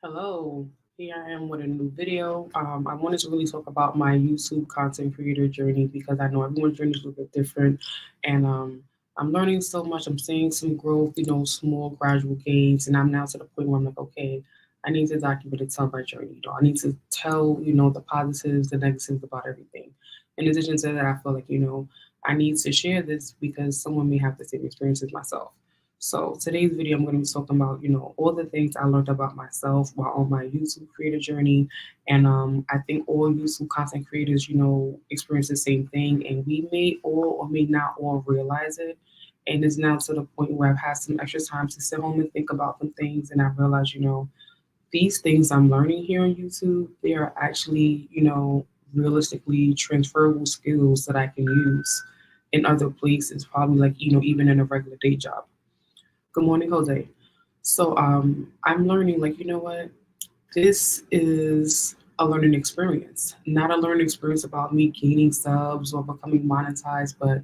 Hello, here I am with a new video. I wanted to really talk about my YouTube content creator journey because I know everyone's journey is a little bit different, and I'm learning so much. I'm seeing some growth, small gradual gains, and I'm now to the point where I'm like, okay, I need to document and tell my journey. I need to tell the positives, the negatives about everything. In addition to that, I feel like I need to share this because someone may have the same experience as myself. So today's video, I'm going to be talking about, all the things I learned about myself while on my YouTube creator journey. And I think all YouTube content creators, experience the same thing, and we may all or may not all realize it. And it's now to the point where I've had some extra time to sit home and think about some things, and I realized, these things I'm learning here on YouTube, they are actually, realistically transferable skills that I can use in other places, probably like, even in a regular day job. Good morning, Jose. So I'm learning, like, what? This is a learning experience, not a learning experience about me gaining subs or becoming monetized, but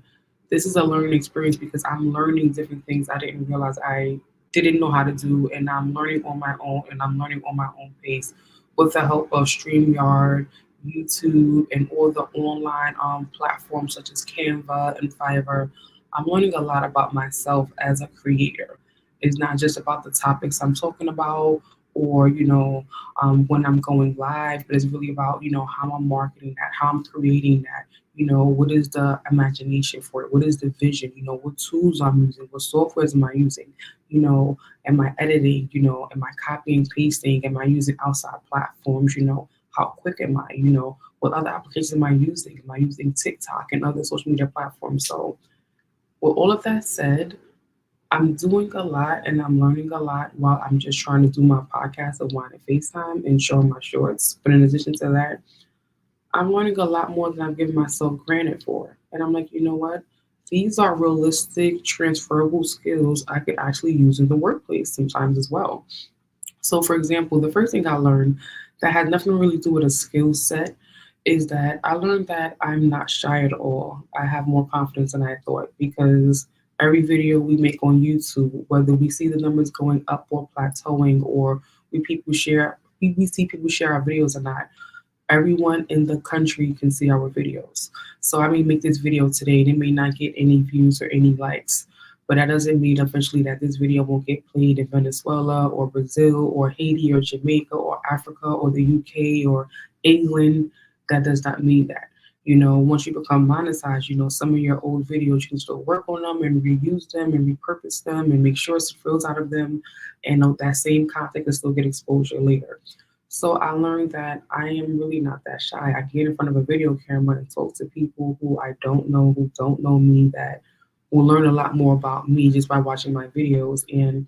this is a learning experience because I'm learning different things I didn't realize I didn't know how to do, and I'm learning on my own, and I'm learning on my own pace with the help of StreamYard, YouTube, and all the online platforms such as Canva and Fiverr. I'm learning a lot about myself as a creator. It's not just about the topics I'm talking about or when I'm going live, but it's really about how I'm marketing that, how I'm creating that. What is the imagination for it? What is the vision? What tools I'm using? What softwares am I using? Am I editing? Am I copying, pasting? Am I using outside platforms? How quick am I? What other applications am I using? Am I using TikTok and other social media platforms? So, with all of that said, I'm doing a lot and I'm learning a lot while I'm just trying to do my podcast of Wine and FaceTime and showing my shorts. But in addition to that, I'm learning a lot more than I've given myself granted for. And I'm like, you know what? These are realistic, transferable skills I could actually use in the workplace sometimes as well. So, for example, the first thing I learned that had nothing to really do with a skill set is that I learned that I'm not shy at all. I have more confidence than I thought because every video we make on YouTube, whether we see the numbers going up or plateauing, or we see people share our videos or not, everyone in the country can see our videos. So I may make this video today and it may not get any views or any likes, but that doesn't mean eventually that this video won't get played in Venezuela or Brazil or Haiti or Jamaica or Africa or the UK or England. That does not mean that. Once you become monetized, some of your old videos, you can still work on them and reuse them and repurpose them and make sure it's fills out of them. And that same content can still get exposure later. So I learned that I am really not that shy. I get in front of a video camera and talk to people who I don't know, who don't know me, that will learn a lot more about me just by watching my videos. And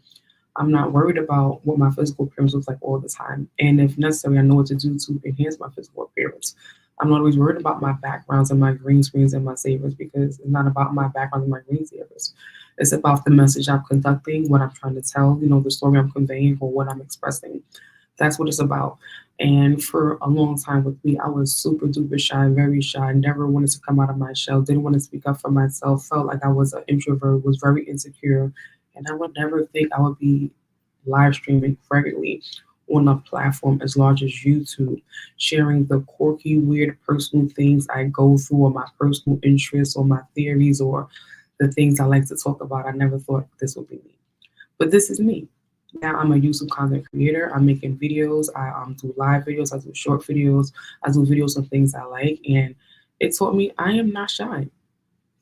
I'm not worried about what my physical appearance looks like all the time. And if necessary, I know what to do to enhance my physical appearance. I'm not always worried about my backgrounds and my green screens and my savers because it's not about my background and my green savers. It's about the message I'm conducting, what I'm trying to tell, the story I'm conveying or what I'm expressing. That's what it's about. And for a long time with me, I was super duper shy, very shy, never wanted to come out of my shell, didn't want to speak up for myself, felt like I was an introvert, was very insecure. And I would never think I would be live streaming regularly on a platform as large as YouTube, sharing the quirky, weird personal things I go through or my personal interests or my theories or the things I like to talk about. I never thought this would be me. But this is me. Now I'm a YouTube content creator. I'm making videos. I do live videos. I do short videos. I do videos of things I like. And it taught me I am not shy.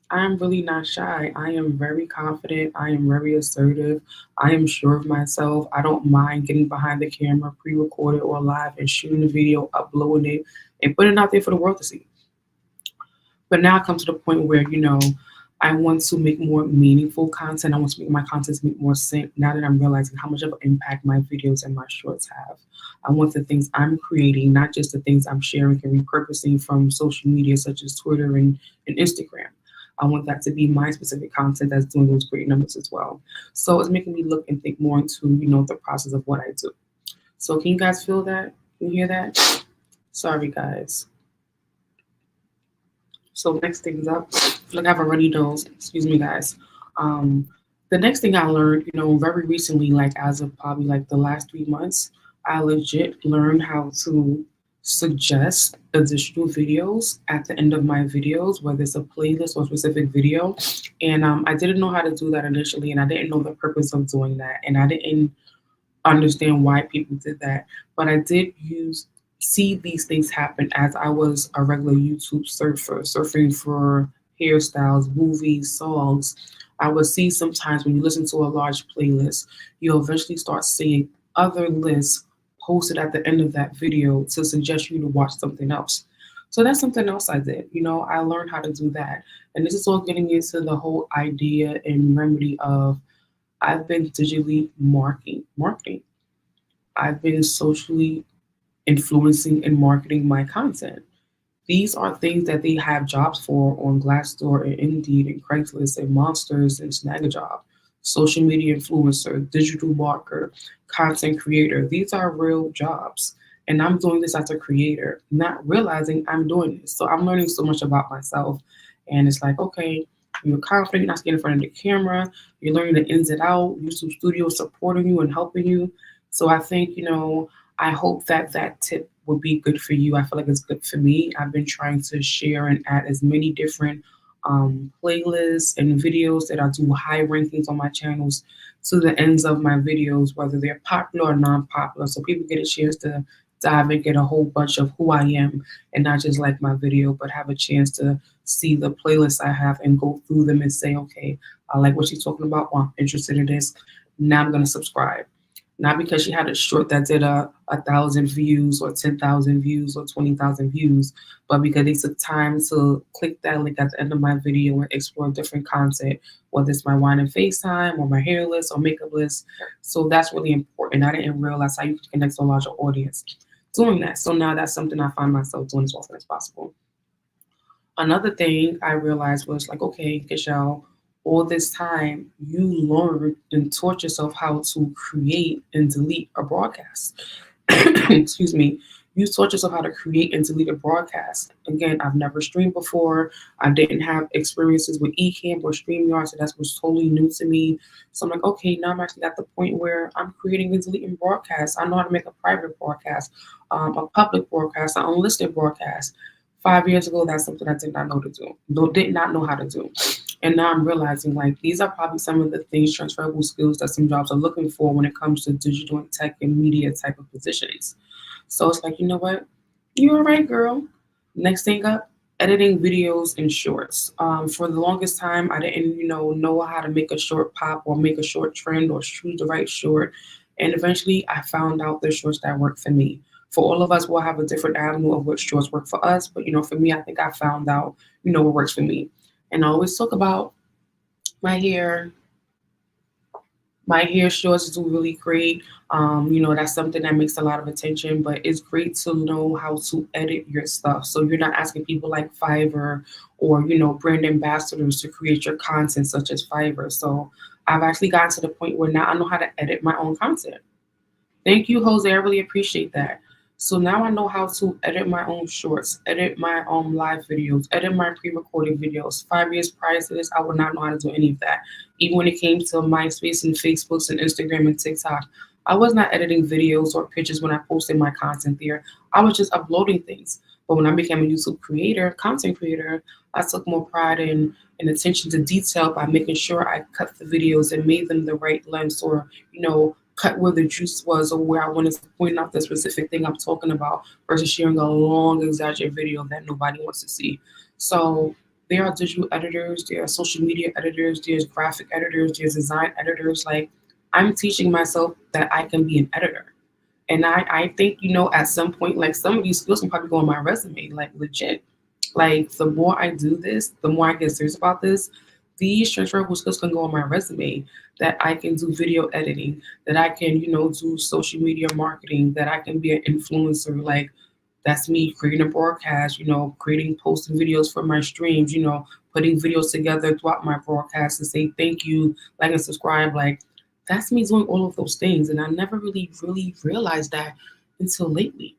I am really not shy. I am very confident. I am very assertive. I am sure of myself. I don't mind getting behind the camera, pre-recorded or live, and shooting the video, uploading it, and putting it out there for the world to see. But now I come to the point where, I want to make more meaningful content. I want to make my content make more sense now that I'm realizing how much of an impact my videos and my shorts have. I want the things I'm creating, not just the things I'm sharing and repurposing from social media such as Twitter and Instagram. I want that to be my specific content that's doing those great numbers as well. So it's making me look and think more into, the process of what I do. So can you guys feel that? Can you hear that? Sorry, guys. So next things up, like I've already known, excuse me guys. Um, the next thing I learned, very recently, like as of probably like the last 3 months, I legit learned how to suggest additional videos at the end of my videos, whether it's a playlist or a specific video. And I didn't know how to do that initially, and I didn't know the purpose of doing that, and I didn't understand why people did that. But I did see these things happen as I was a regular YouTube surfer, surfing for hairstyles, movies, songs. I would see sometimes when you listen to a large playlist, you'll eventually start seeing other lists posted at the end of that video to suggest you to watch something else. So that's something else I did. I learned how to do that. And this is all getting into the whole idea and remedy of I've been digitally marketing. I've been socially influencing and marketing my content. These are things that they have jobs for on Glassdoor and Indeed and Craigslist and Monsters and Snagajob. Social media influencer, digital marketer, content creator. These are real jobs. And I'm doing this as a creator, not realizing I'm doing this. So I'm learning so much about myself. And it's like, okay, you're confident, you're not scared in front of the camera, you're learning the ins and out, YouTube Studio supporting you and helping you. So I think, I hope that that tip would be good for you. I feel like it's good for me. I've been trying to share and add as many different playlists and videos that I do high rankings on my channels to the ends of my videos, whether they're popular or non-popular, so people get a chance to dive and get a whole bunch of who I am and not just like my video, but have a chance to see the playlists I have and go through them and say, okay, I like what she's talking about. Well, I'm interested in this. Now I'm going to subscribe. Not because she had a short that did 1,000 views or 10,000 views or 20,000 views, but because they took time to click that link at the end of my video and explore different content, whether it's my wine and FaceTime or my hair list or makeup list. So that's really important. I didn't realize how you can connect to a larger audience doing that. So now that's something I find myself doing as often as possible. Another thing I realized was like, okay, Kishelle, all this time you learned and taught yourself how to create and delete a broadcast. Excuse me. You taught yourself how to create and delete a broadcast. Again, I've never streamed before. I didn't have experiences with Ecamm or StreamYard, so that was totally new to me. So I'm like, okay, now I'm actually at the point where I'm creating and deleting broadcasts. I know how to make a private broadcast, a public broadcast, an unlisted broadcast. 5 years ago, that's something I did not know to do. Did not know how to do. And now I'm realizing like these are probably some of the things, transferable skills that some jobs are looking for when it comes to digital and tech and media type of positions. So it's like, you know what? You're all right, girl. Next thing up, editing videos and shorts. For the longest time, I didn't, know how to make a short pop or make a short trend or choose the right short. And eventually I found out the shorts that work for me. For all of us, we'll have a different avenue of what shorts work for us. But, for me, I think I found out, what works for me. And I always talk about my hair. My hair shorts do really great. That's something that makes a lot of attention, but it's great to know how to edit your stuff. So you're not asking people like Fiverr or, brand ambassadors to create your content such as Fiverr. So I've actually gotten to the point where now I know how to edit my own content. Thank you, Jose. I really appreciate that. So now I know how to edit my own shorts, edit my own live videos, edit my pre-recorded videos. 5 years prior to this, I would not know how to do any of that. Even when it came to MySpace and Facebooks and Instagram and TikTok, I was not editing videos or pictures when I posted my content there. I was just uploading things. But when I became a YouTube creator, content creator, I took more pride in attention to detail by making sure I cut the videos and made them the right lengths or, cut where the juice was or where I wanted to point out the specific thing I'm talking about versus sharing a long exaggerated video that nobody wants to see. So there are digital editors, there are social media editors, there's graphic editors, there's design editors. Like I'm teaching myself that I can be an editor. And I think, at some point, like some of these skills can probably go on my resume, like legit. Like the more I do this, the more I get serious about this, these transferable skills can go on my resume that I can do video editing, that I can, do social media marketing, that I can be an influencer. Like that's me creating a broadcast, creating posts and videos for my streams, putting videos together throughout my broadcast and say thank you, like and subscribe. Like that's me doing all of those things. And I never really realized that until lately.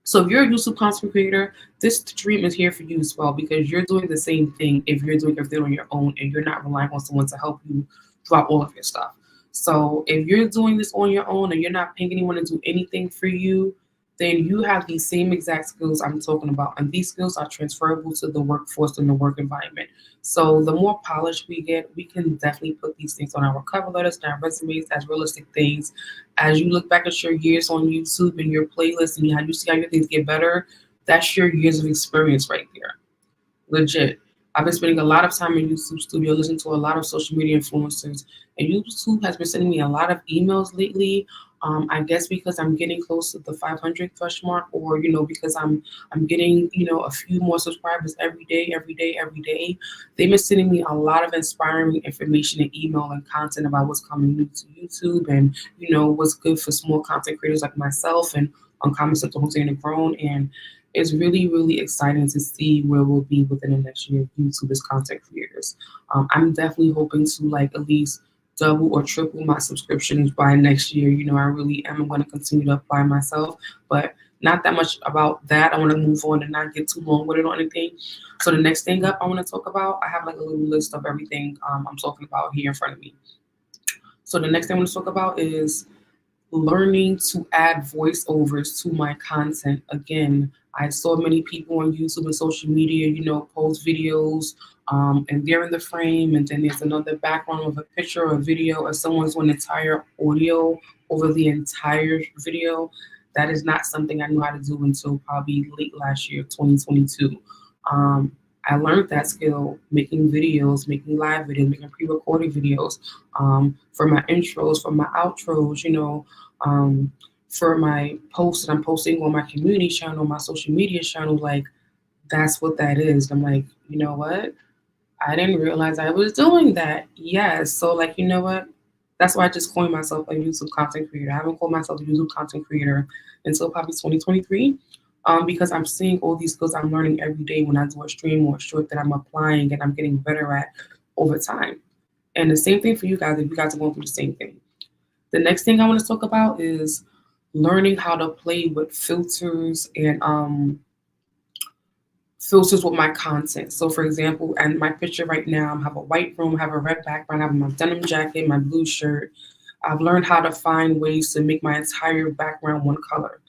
So if you're a YouTube content creator, this stream is here for you as well because you're doing the same thing if you're doing everything on your own and you're not relying on someone to help you throughout all of your stuff. So if you're doing this on your own and you're not paying anyone to do anything for you, then you have these same exact skills I'm talking about. And these skills are transferable to the workforce and the work environment. So the more polished we get, we can definitely put these things on our cover letters and our resumes as realistic things. As you look back at your years on YouTube and your playlist and how you see how your things get better, that's your years of experience right there. Legit. I've been spending a lot of time in YouTube Studio, listening to a lot of social media influencers, and YouTube has been sending me a lot of emails lately. I guess because I'm getting close to the 500 crush mark, or because I'm getting a few more subscribers every day, every day, every day. They've been sending me a lot of inspiring information and email and content about what's coming new to YouTube, and what's good for small content creators like myself and Uncommon Sense Jose and Grown. And it's really, really exciting to see where we'll be within the next year of YouTube as content creators. I'm definitely hoping to like at least double or triple my subscriptions by next year. I really am going to continue to apply myself, but not that much about that. I want to move on and not get too long with it or anything. So the next thing up I want to talk about, I have like a little list of everything I'm talking about here in front of me. So the next thing I want to talk about is learning to add voiceovers to my content. Again, I saw many people on YouTube and social media, post videos, and they're in the frame, and then there's another background of a picture or a video, or someone's doing entire audio over the entire video. That is not something I knew how to do until probably late last year, 2022. Um, I learned that skill making videos, making live videos, making pre-recorded videos, for my intros, for my outros, um, for my posts that I'm posting on my community channel, my social media channel. Like, that's what that is. I'm like, you know what? I didn't realize I was doing that. Yes. So, like, you know what? That's why I just coined myself a YouTube content creator. I haven't called myself a YouTube content creator until probably 2023, because I'm seeing all these skills I'm learning every day when I do a stream or a short that I'm applying and I'm getting better at over time. And the same thing for you guys if you guys are going through the same thing. The next thing I want to talk about is learning how to play with filters and filters with my content. So for example, and my picture right now, I have a white room, I have a red background, I have my denim jacket, my blue shirt. I've learned how to find ways to make my entire background one color.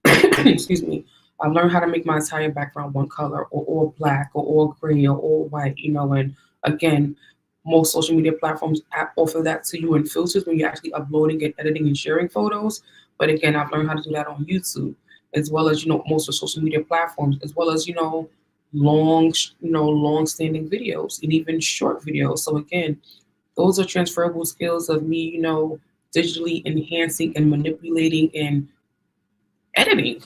Excuse me. I've learned how to make my entire background one color, or all black, or all gray, or all white, and again, most social media platforms offer that to you in filters when you're actually uploading and editing and sharing photos. But again, I've learned how to do that on YouTube, as well as most of social media platforms, as well as long standing videos and even short videos. So again, those are transferable skills of me, digitally enhancing and manipulating and editing.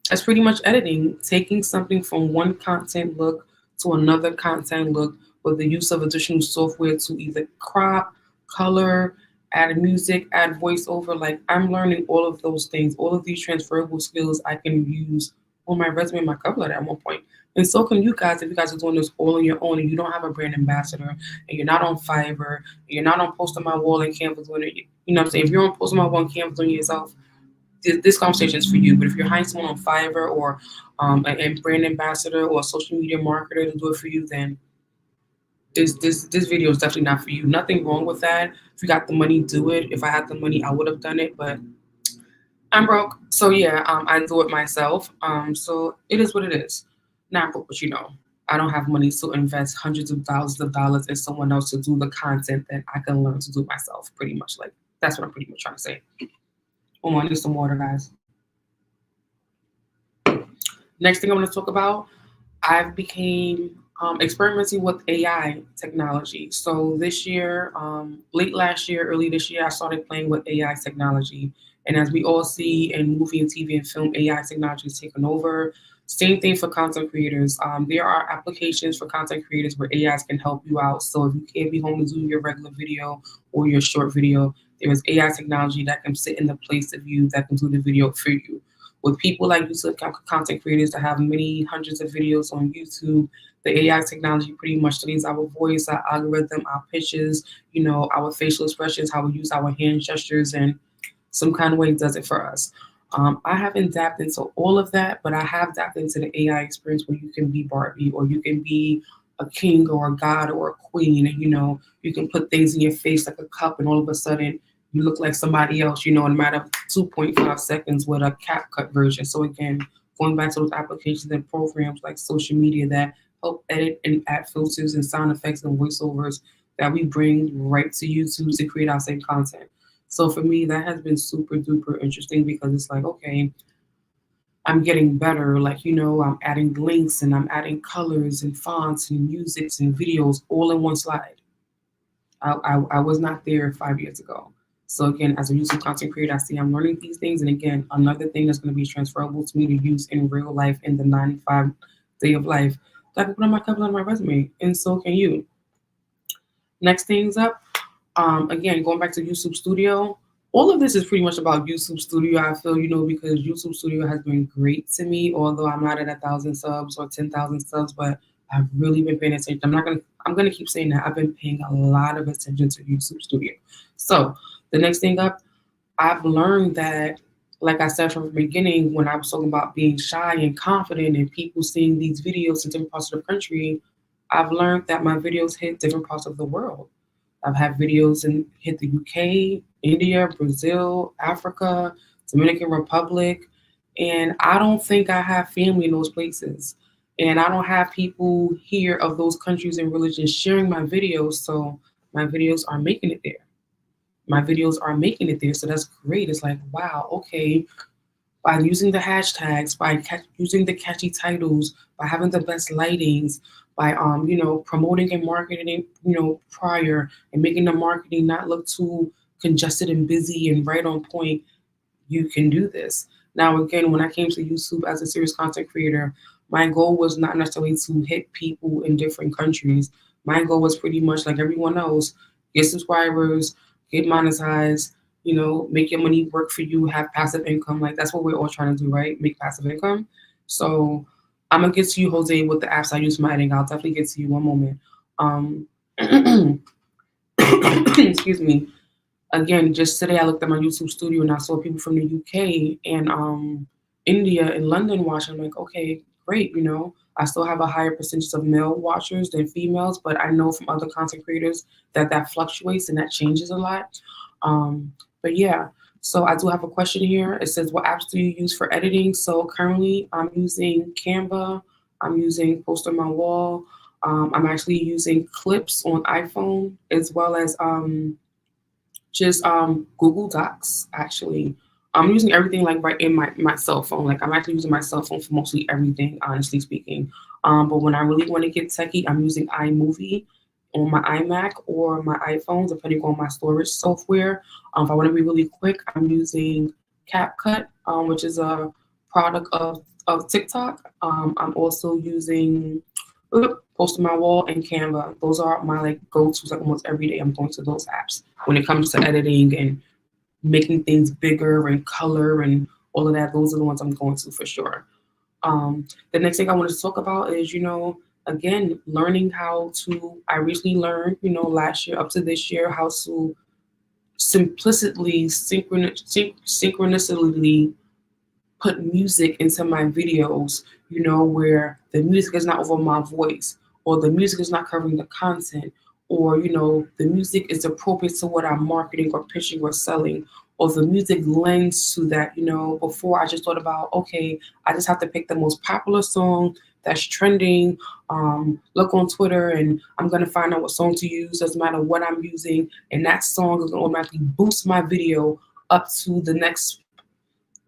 That's pretty much editing, taking something from one content look to another content look with the use of additional software to either crop, color, add music, add voiceover. Like, I'm learning all of those things, all of these transferable skills I can use on my resume and my cover letter at one point. And so can you guys if you guys are doing this all on your own and you don't have a brand ambassador and you're not on Fiverr, and you're not on Post on My Wall and Canva doing it. You know what I'm saying? If you're on Post on My Wall and Canva doing it yourself, this conversation is for you. But if you're hiring someone on Fiverr or a brand ambassador or a social media marketer to do it for you, then this video is definitely not for you. Nothing wrong with that. If you got the money, do it. If I had the money, I would have done it, but I'm broke. So yeah, I do it myself. So it is what it is. Not broke, but I don't have money to invest hundreds of thousands of dollars in someone else to do the content that I can learn to do myself. Pretty much, like, that's what I'm pretty much trying to say. Oh, I need some water, guys. Next thing I want to talk about, I've became experimenting with AI technology. So this year, late last year, early this year, I started playing with AI technology. And as we all see in movie and TV and film, AI technology is taking over. Same thing for content creators. There are applications for content creators where AIs can help you out. So if you can't be home to do your regular video or your short video, there is AI technology that can sit in the place of you that can do the video for you. With people like YouTube content creators that have many hundreds of videos on YouTube, the AI technology pretty much studies our voice, our algorithm, our pitches, our facial expressions, how we use our hand gestures, and some kind of way does it for us. I haven't dabbed into all of that, but I have dabbed into the AI experience where you can be Barbie or you can be a king or a god or a queen, and you can put things in your face like a cup, and all of a sudden you look like somebody else, in a matter of 2.5 seconds with a cap cut version. So again, going back to those applications and programs like social media that help edit and add filters and sound effects and voiceovers that we bring right to YouTube to create our same content. So for me, that has been super duper interesting because it's like, okay, I'm getting better. Like, I'm adding links and I'm adding colors and fonts and musics and videos all in one slide. I was not there 5 years ago. So again, as a YouTube content creator, I see I'm learning these things. And again, another thing that's going to be transferable to me to use in real life in the 95 day of life that I can put on my cover on my resume. And so can you. Next things up, again, going back to YouTube Studio, all of this is pretty much about YouTube Studio. I feel, because YouTube Studio has been great to me, although I'm not at 1,000 subs or 10,000 subs, but I've really been paying attention. I'm gonna keep saying that I've been paying a lot of attention to YouTube Studio. So the next thing up, I've learned that, like I said from the beginning, when I was talking about being shy and confident and people seeing these videos in different parts of the country, I've learned that my videos hit different parts of the world. I've had videos and hit the UK, India, Brazil, Africa, Dominican Republic, and I don't think I have family in those places. And I don't have people here of those countries and religions sharing my videos, so my videos are making it there. My videos are making it there, so that's great. It's like, wow, okay, by using the hashtags, by using the catchy titles, by having the best lightings, by promoting and marketing, prior and making the marketing not look too congested and busy and right on point, you can do this. Now, again, when I came to YouTube as a serious content creator, my goal was not necessarily to hit people in different countries. My goal was pretty much like everyone else: get subscribers, get monetized, make your money work for you, have passive income. Like that's what we're all trying to do, right? Make passive income. So I'm gonna get to you, Jose, with the apps I use for my editing. I'll definitely get to you one moment. Excuse me. Again, just today I looked at my YouTube studio and I saw people from the UK and India and London watching. I'm like, okay, great. I still have a higher percentage of male watchers than females, but I know from other content creators that fluctuates and that changes a lot. But yeah, so I do have a question here. It says, what apps do you use for editing? So currently I'm using Canva. I'm using Post on My Wall. I'm actually using Clips on iPhone as well as just Google Docs. Actually, I'm using everything like right in my cell phone. Like I'm actually using my cell phone for mostly everything, honestly speaking. But when I really want to get techie, I'm using iMovie on my iMac or my iPhone, depending on my storage software. If I want to be really quick, I'm using CapCut, which is a product of TikTok. I'm also using Post on My Wall and Canva. Those are my like go-tos. Like almost every day, I'm going to those apps when it comes to editing and making things bigger and color and all of that. Those are the ones I'm going to for sure. The next thing I wanted to talk about is, again, learning how to. I recently learned, last year up to this year, how to simplicity, synchronously put music into my videos, where the music is not over my voice, or the music is not covering the content, or, the music is appropriate to what I'm marketing or pitching or selling, or the music lends to that, before I just thought about, okay, I just have to pick the most popular song that's trending, look on Twitter and I'm going to find out what song to use, doesn't matter what I'm using, and that song is going to automatically boost my video up to the next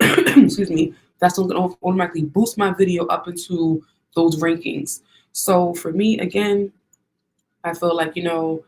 excuse me, that's going to automatically boost my video up into those rankings. So for me, again, I feel like, you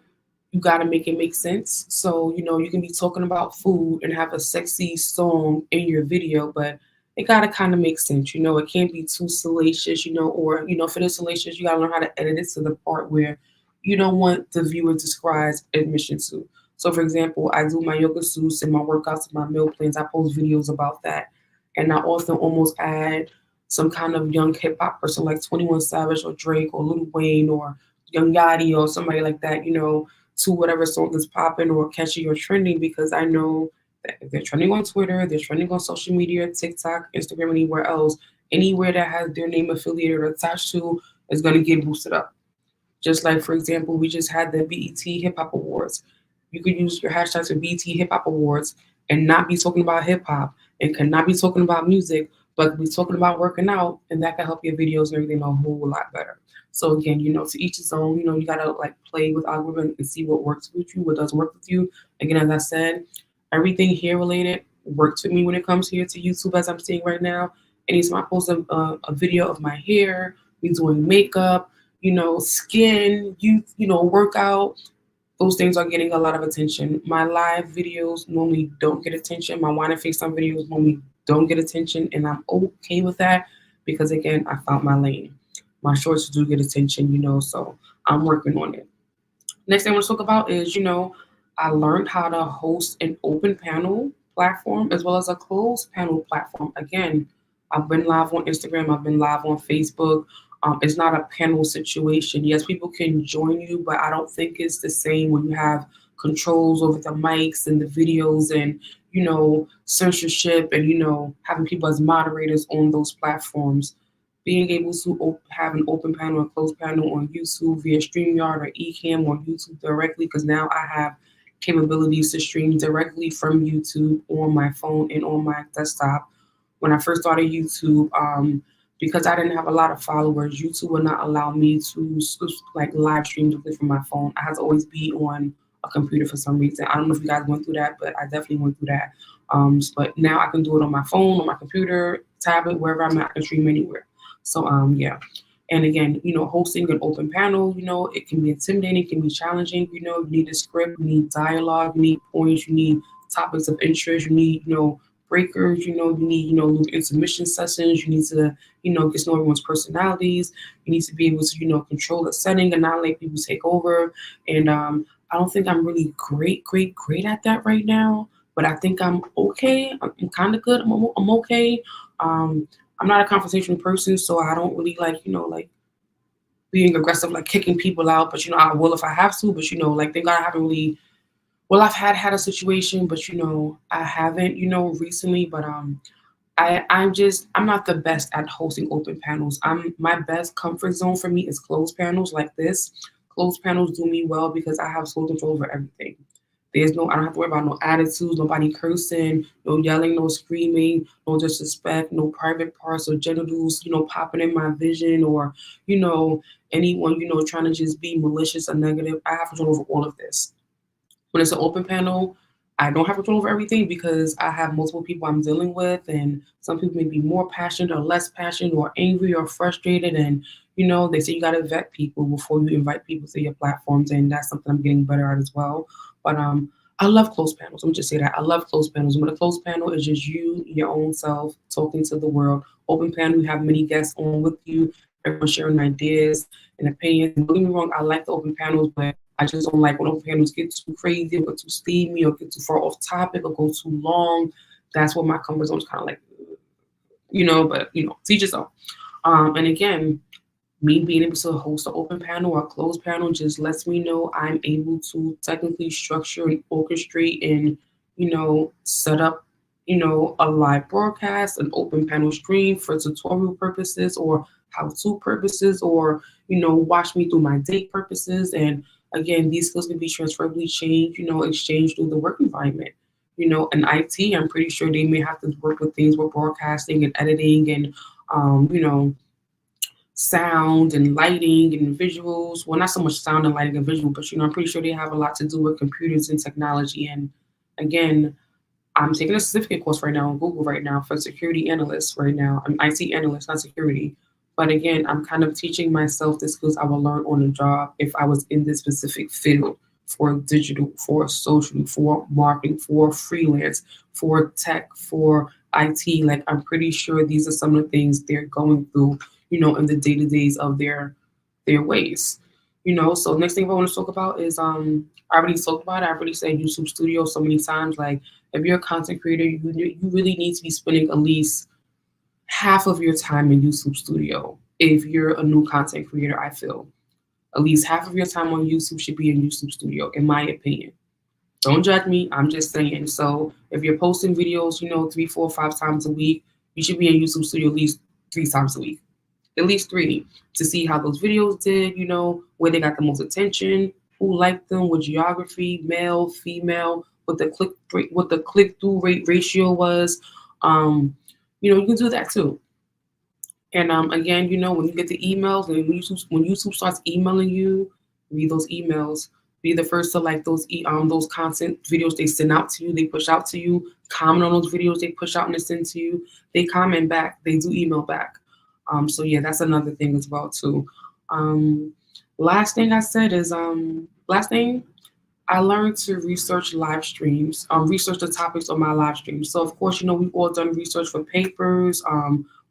got to make it make sense. So, you can be talking about food and have a sexy song in your video, but it got to kind of make sense. It can't be too salacious, or, if it is salacious, you got to learn how to edit it to the part where you don't want the viewer to describe admission to. So, for example, I do my yoga suits and my workouts and my meal plans. I post videos about that. And I often almost add some kind of young hip hop person like 21 Savage or Drake or Lil Wayne or Young Yachty or somebody like that, to whatever song is popping or catchy or trending, because I know that if they're trending on Twitter, they're trending on social media, TikTok, Instagram, anywhere else, anywhere that has their name affiliated or attached to is going to get boosted up. Just like, for example, we just had the BET Hip Hop Awards. You could use your hashtags for BET Hip Hop Awards and not be talking about hip hop and cannot be talking about music, but be talking about working out, and that can help your videos and everything a whole lot better. So again, to each his own. You gotta like play with algorithm and see what works with you, what doesn't work with you. Again, as I said, everything hair related works with me when it comes here to YouTube, as I'm seeing right now. Anytime I post a video of my hair, me doing makeup, skin, workout, those things are getting a lot of attention. My live videos normally don't get attention. My wine and FaceTime videos normally don't get attention, and I'm okay with that because again, I found my lane. My shorts do get attention, so I'm working on it. Next thing I want to talk about is, I learned how to host an open panel platform as well as a closed panel platform. Again, I've been live on Instagram, I've been live on Facebook. It's not a panel situation. Yes, people can join you, but I don't think it's the same when you have controls over the mics and the videos and, censorship and, having people as moderators on those platforms. Being able to have an open panel and closed panel on YouTube via StreamYard or Ecamm on YouTube directly, because now I have capabilities to stream directly from YouTube on my phone and on my desktop. When I first started YouTube, because I didn't have a lot of followers, YouTube would not allow me to like live stream directly from my phone. I had to always be on a computer for some reason. I don't know if you guys went through that, but I definitely went through that. But now I can do it on my phone, on my computer, tablet, wherever I'm at, I can stream anywhere. So yeah. And again, hosting an open panel, it can be intimidating, it can be challenging. You need a script, you need dialogue, you need points, you need topics of interest, you need, breakers, you need, little intermission sessions, you need to, get to know everyone's personalities, you need to be able to, control the setting and not let people take over. And I don't think I'm really great at that right now, but I think I'm okay. I'm kind of good. I'm okay. I'm not a confrontational person, so I don't really like, like being aggressive, like kicking people out. But I will if I have to. But like thank God I haven't really. Well, I've had a situation, but I haven't, recently. But I'm not the best at hosting open panels. My best comfort zone for me is closed panels like this. Closed panels do me well because I have full control over everything. I don't have to worry about no attitudes, nobody cursing, no yelling, no screaming, no disrespect, no private parts or genitals, popping in my vision or, you know, anyone, trying to just be malicious or negative. I have control over all of this. When it's an open panel, I don't have control over everything because I have multiple people I'm dealing with, and some people may be more passionate or less passionate or angry or frustrated. And they say you got to vet people before you invite people to your platforms, and that's something I'm getting better at as well. But I love closed panels. Let me just say that I love closed panels. When a closed panel is just you, your own self, talking to the world. Open panel, you have many guests on with you, everyone sharing ideas and opinions. Don't get me wrong, I like the open panels, but I just don't like when open panels get too crazy or get too steamy or get too far off topic or go too long. That's what my comfort zone is kind of like, but teach yourself. And again, me being able to host an open panel or a closed panel just lets me know I'm able to technically structure and orchestrate and, set up, a live broadcast, an open panel stream for tutorial purposes or how-to purposes or, watch me through my date purposes. And again, these skills can be transferably changed, exchanged through the work environment. In IT, I'm pretty sure they may have to work with things with broadcasting and editing and, sound and lighting and visuals. Well, not so much sound and lighting and visual, but I'm pretty sure they have a lot to do with computers and technology. And again, I'm taking a certificate course right now on Google right now for security analyst right now. I'm IT analyst, not security. But again, I'm kind of teaching myself the skills I will learn on the job if I was in this specific field for digital, for social, for marketing, for freelance, for tech, for IT. Like I'm pretty sure these are some of the things they're going through, in the day-to-days of their ways. So next thing I want to talk about is I already talked about it. I already said YouTube Studio so many times. Like if you're a content creator, you really need to be spending at least half of your time in YouTube Studio. If you're a new content creator, I feel at least half of your time on YouTube should be in YouTube Studio, in my opinion. Don't judge me. I'm just saying. So if you're posting videos, 3, 4, 5 times a week, you should be in YouTube Studio at least 3 times a week. at least 3 to see how those videos did, you know, where they got the most attention, who liked them, what geography, male, female, what the click rate, what the click through rate ratio was. You know, you can do that too. And again, you know, when you get the emails, and when YouTube starts emailing you, read those emails. Be the first to like those content videos they send out to you, they push out to you. Comment on those videos they push out and they send to you. They comment back. They do email back. So yeah, that's another thing as well too. Um, last thing I said is last thing I learned to research live streams, research the topics on my live streams. So of course, you know, we've all done research for papers.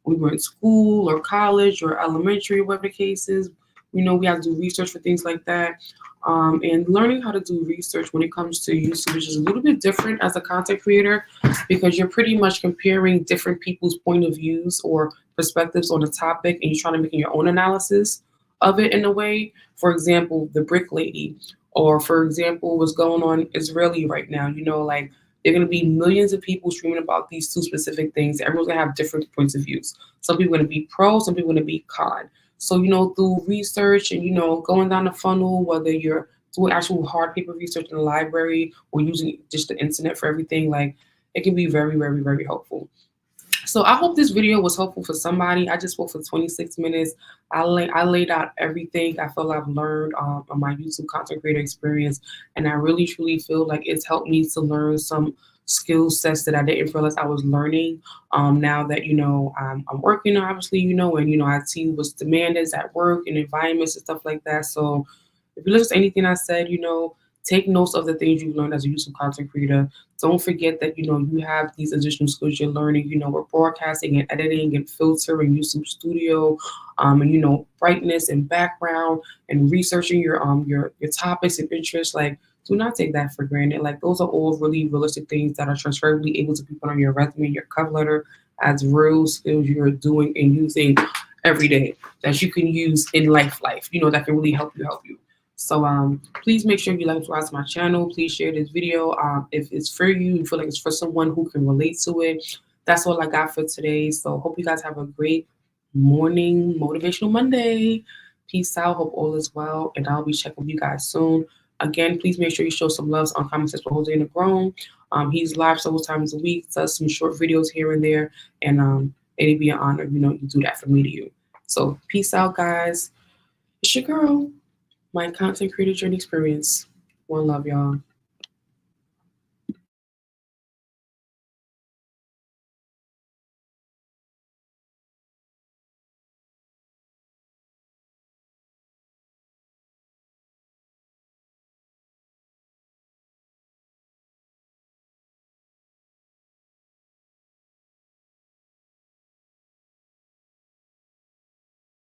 We were in school or college or elementary, whatever the case is. You know, we have to do research for things like that. And learning how to do research when it comes to YouTube is just a little bit different as a content creator because you're pretty much comparing different people's point of views or perspectives on a topic and you're trying to make your own analysis of it in a way. For example, the brick lady, or for example, what's going on Israeli right now. You know, like there are going to be millions of people streaming about these two specific things. Everyone's going to have different points of views. Some people are going to be pro, some people are going to be con. So, you know, through research and, you know, going down the funnel, whether you're doing actual hard paper research in the library or using just the internet for everything, like it can be very, very, very helpful. So I hope this video was helpful for somebody. I just spoke for 26 minutes. I laid out everything I feel I've learned on my YouTube content creator experience, and I really truly feel like it's helped me to learn some skill sets that I didn't realize I was learning. Now that you know I'm working, obviously, you know, and you know I see what's demand is at work and environments and stuff like that. So if you listen to anything I said, you know, take notes of the things you've learned as a YouTube content creator. Don't forget that, you know, you have these additional skills you're learning, you know, with broadcasting and editing and filtering YouTube Studio, and, you know, brightness and background and researching your topics and interests. Like, do not take that for granted. Like, those are all really realistic things that are transferably able to be put on your resume, your cover letter as real skills you're doing and using every day that you can use in life, you know, that can really help you. So please make sure you like and subscribe to my channel. Please share this video. If it's for you, you feel like it's for someone who can relate to it. That's all I got for today. So hope you guys have a great morning, motivational Monday. Peace out. Hope all is well. And I'll be checking with you guys soon. Again, please make sure you show some love on comment section for Jose Negron. He's live several times a week, does some short videos here and there. And it'd be an honor, you know, you do that for me to you. So peace out, guys. It's your girl. My content creator journey experience. One love, y'all.